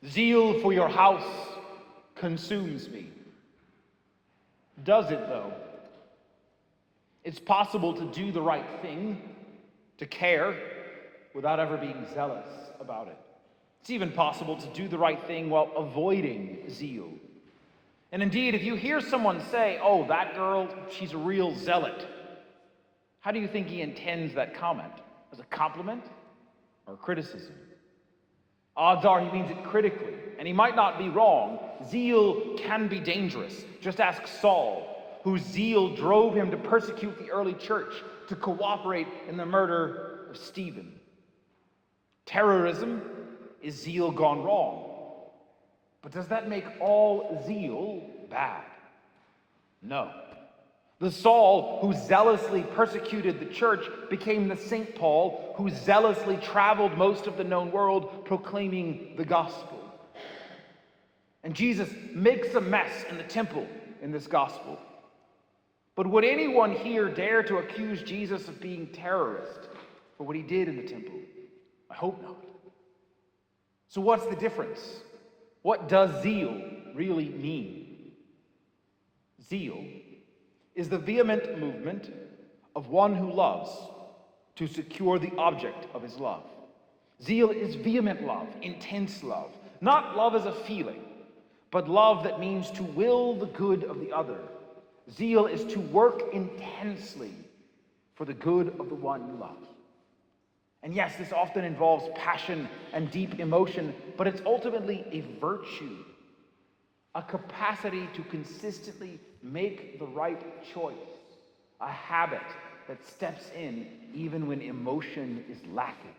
Zeal for your house consumes me. Does it, though? It's possible to do the right thing, to care, without ever being zealous about it. It's even possible to do the right thing while avoiding zeal. And indeed, if you hear someone say, "Oh, that girl, she's a real zealot," how do you think he intends that comment? As a compliment or criticism? Odds are he means it critically, and he might not be wrong. Zeal can be dangerous. Just ask Saul, whose zeal drove him to persecute the early church, to cooperate in the murder of Stephen. Terrorism is zeal gone wrong. But does that make all zeal bad? No. The Saul who zealously persecuted the church became the St. Paul who zealously traveled most of the known world proclaiming the gospel. And Jesus makes a mess in the temple in this gospel. But would anyone here dare to accuse Jesus of being terrorist for what he did in the temple? I hope not. So what's the difference? What does zeal really mean? Zeal is the vehement movement of one who loves to secure the object of his love. Zeal is vehement love, intense love. Not love as a feeling, but love that means to will the good of the other. Zeal is to work intensely for the good of the one you love. And yes, this often involves passion and deep emotion, but it's ultimately a virtue, a capacity to consistently make the right choice, a habit that steps in even when emotion is lacking.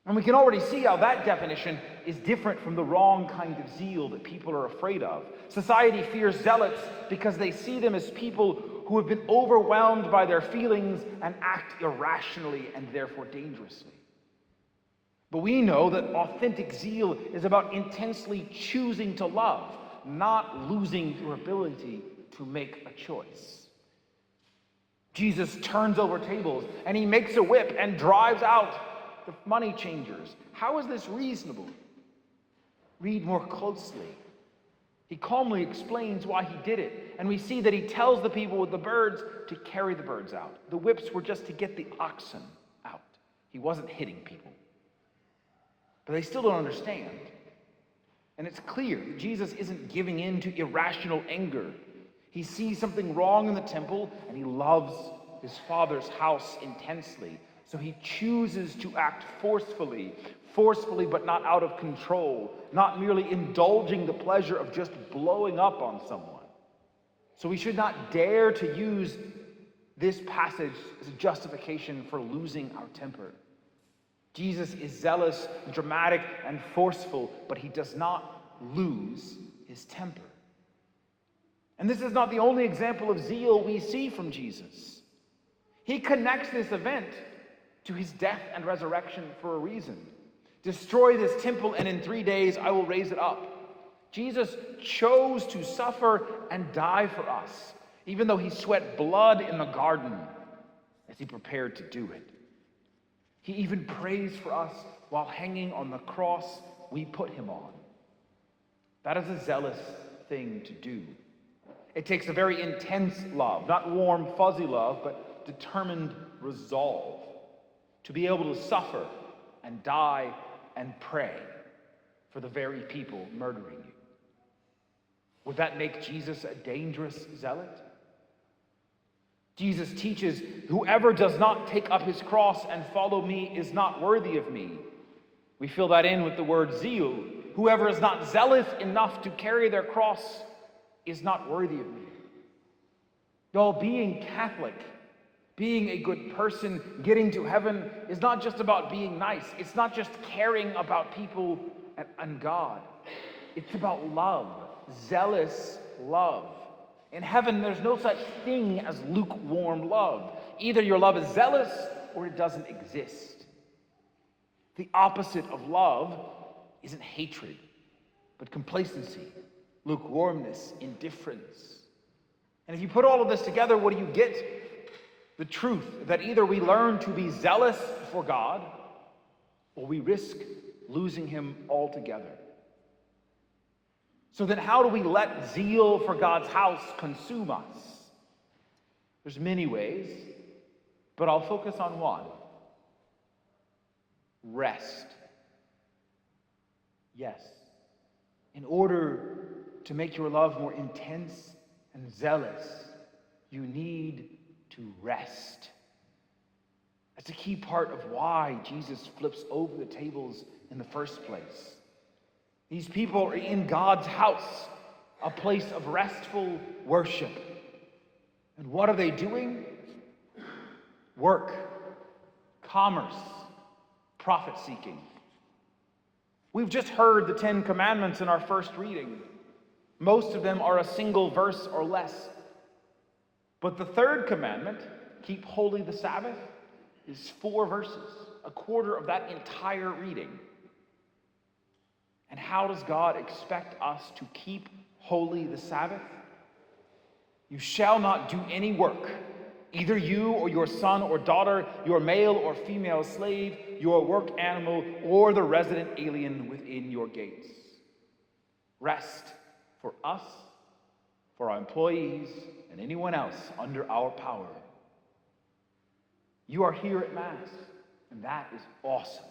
And we can already see how that definition is different from the wrong kind of zeal that people are afraid of. Society fears zealots because they see them as people who have been overwhelmed by their feelings and act irrationally and therefore dangerously. But we know that authentic zeal is about intensely choosing to love, not losing your ability to make a choice. Jesus turns over tables and he makes a whip and drives out the money changers. How is this reasonable? Read more closely. He calmly explains why he did it, and we see that he tells the people with the birds to carry the birds out. The whips were just to get the oxen out. He wasn't hitting people. But they still don't understand. And it's clear that Jesus isn't giving in to irrational anger. He sees something wrong in the temple, and he loves his Father's house intensely. So he chooses to act forcefully but not out of control, not merely indulging the pleasure of just blowing up on someone. So we should not dare to use this passage as a justification for losing our temper. Jesus is zealous, dramatic, and forceful, but he does not lose his temper. And this is not the only example of zeal we see from Jesus. He connects this event to his death and resurrection for a reason. Destroy this temple, and in 3 days I will raise it up. Jesus chose to suffer and die for us, even though he sweat blood in the garden as he prepared to do it. He even prays for us while hanging on the cross we put him on. That is a zealous thing to do. It takes a very intense love, not warm, fuzzy love, but determined resolve to be able to suffer and die and pray for the very people murdering you. Would that make Jesus a dangerous zealot? Jesus teaches, whoever does not take up his cross and follow me is not worthy of me. We fill that in with the word zeal. Whoever is not zealous enough to carry their cross is not worthy of me. Y'all, being Catholic, being a good person, getting to heaven is not just about being nice. It's not just caring about people and God. It's about love, zealous love. In heaven, there's no such thing as lukewarm love. Either your love is zealous or it doesn't exist. The opposite of love isn't hatred, but complacency, lukewarmness, indifference. And if you put all of this together, what do you get? The truth that either we learn to be zealous for God or we risk losing him altogether. So then how do we let zeal for God's house consume us? There's many ways, but I'll focus on one. Rest. Yes. In order to make your love more intense and zealous, you need to rest. That's a key part of why Jesus flips over the tables in the first place. These people are in God's house, a place of restful worship. And what are they doing? Work, commerce, profit seeking. We've just heard the 10 Commandments in our first reading. Most of them are a single verse or less. But the third commandment, keep holy the Sabbath, is 4 verses, a quarter of that entire reading. And how does God expect us to keep holy the Sabbath? You shall not do any work, either you or your son or daughter, your male or female slave, your work animal, or the resident alien within your gates. Rest for us, for our employees, and anyone else under our power. You are here at Mass, and that is awesome.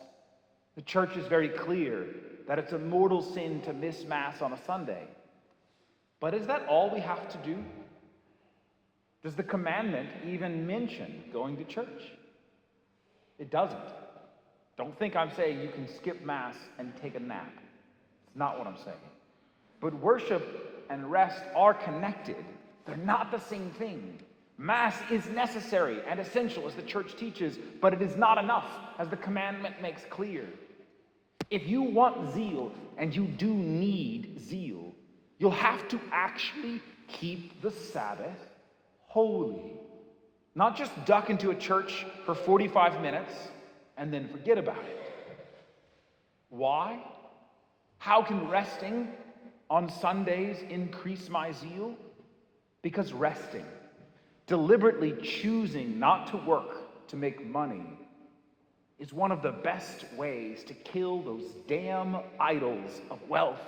The church is very clear that it's a mortal sin to miss Mass on a Sunday. But is that all we have to do? Does the commandment even mention going to church? It doesn't. Don't think I'm saying you can skip Mass and take a nap. It's not what I'm saying. But worship and rest are connected. They're not the same thing. Mass is necessary and essential, as the church teaches, but it is not enough, as the commandment makes clear. If you want zeal, and you do need zeal, you'll have to actually keep the Sabbath holy. Not just duck into a church for 45 minutes and then forget about it. Why? How can resting on Sundays increase my zeal? Because resting, deliberately choosing not to work to make money, is one of the best ways to kill those damn idols of wealth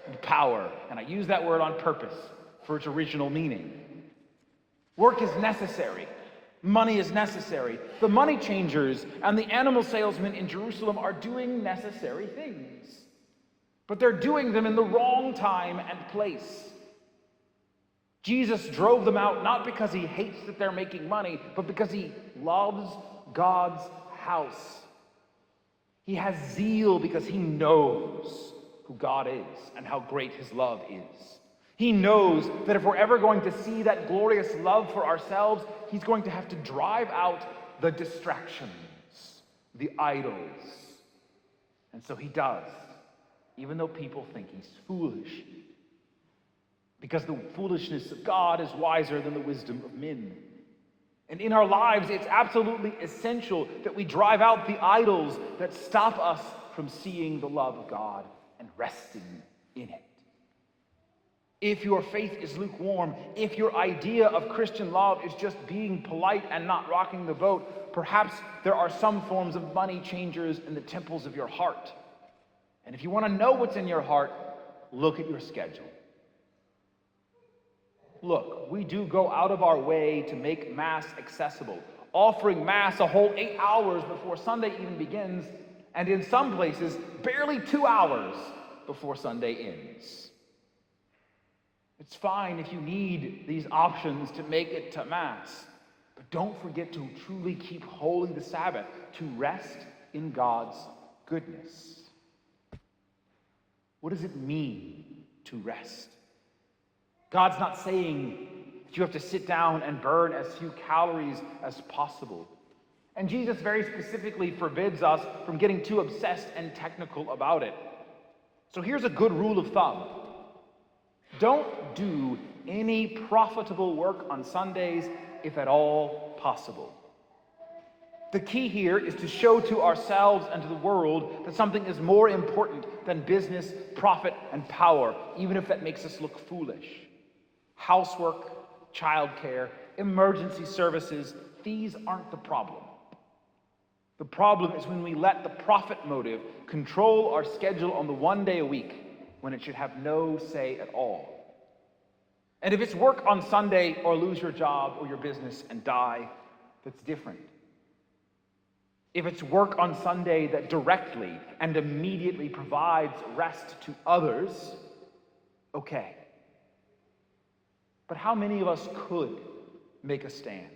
and power. And I use that word on purpose for its original meaning. Work is necessary. Money is necessary. The money changers and the animal salesmen in Jerusalem are doing necessary things. But they're doing them in the wrong time and place. Jesus drove them out not because he hates that they're making money, but because he loves God's house. He has zeal because he knows who God is and how great his love is. He knows that if we're ever going to see that glorious love for ourselves, he's going to have to drive out the distractions, the idols. And so he does, even though people think he's foolish. Because the foolishness of God is wiser than the wisdom of men. And in our lives, it's absolutely essential that we drive out the idols that stop us from seeing the love of God and resting in it. If your faith is lukewarm, if your idea of Christian love is just being polite and not rocking the boat, perhaps there are some forms of money changers in the temples of your heart. And if you want to know what's in your heart, look at your schedule. Look, we do go out of our way to make Mass accessible, offering Mass a whole 8 hours before Sunday even begins, and in some places, barely 2 hours before Sunday ends. It's fine if you need these options to make it to Mass, but don't forget to truly keep holy the Sabbath, to rest in God's goodness. What does it mean to rest? God's not saying that you have to sit down and burn as few calories as possible. And Jesus very specifically forbids us from getting too obsessed and technical about it. So here's a good rule of thumb. Don't do any profitable work on Sundays if at all possible. The key here is to show to ourselves and to the world that something is more important than business, profit, and power, even if that makes us look foolish. Housework, childcare, emergency services, these aren't the problem. The problem is when we let the profit motive control our schedule on the one day a week when it should have no say at all. And if it's work on Sunday or lose your job or your business and die, that's different. If it's work on Sunday that directly and immediately provides rest to others, okay. But how many of us could make a stand?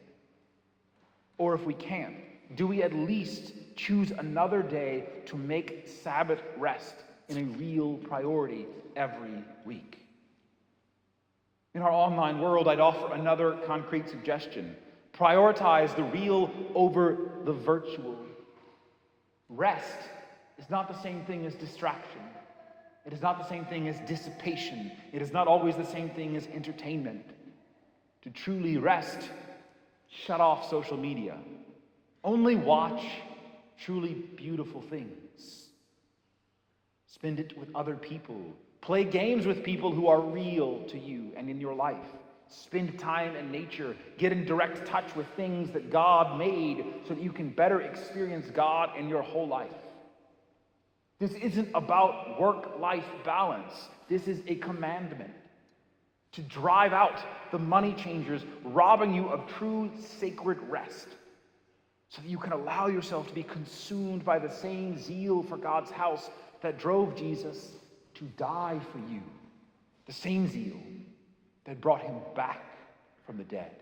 Or if we can't, do we at least choose another day to make Sabbath rest in a real priority every week? In our online world, I'd offer another concrete suggestion. Prioritize the real over the virtual. Rest is not the same thing as distraction. It is not the same thing as dissipation. It is not always the same thing as entertainment. To truly rest, shut off social media. Only watch truly beautiful things. Spend it with other people. Play games with people who are real to you and in your life. Spend time in nature. Get in direct touch with things that God made so that you can better experience God in your whole life. This isn't about work-life balance. This is a commandment to drive out the money changers robbing you of true sacred rest so that you can allow yourself to be consumed by the same zeal for God's house that drove Jesus to die for you. The same zeal that brought him back from the dead.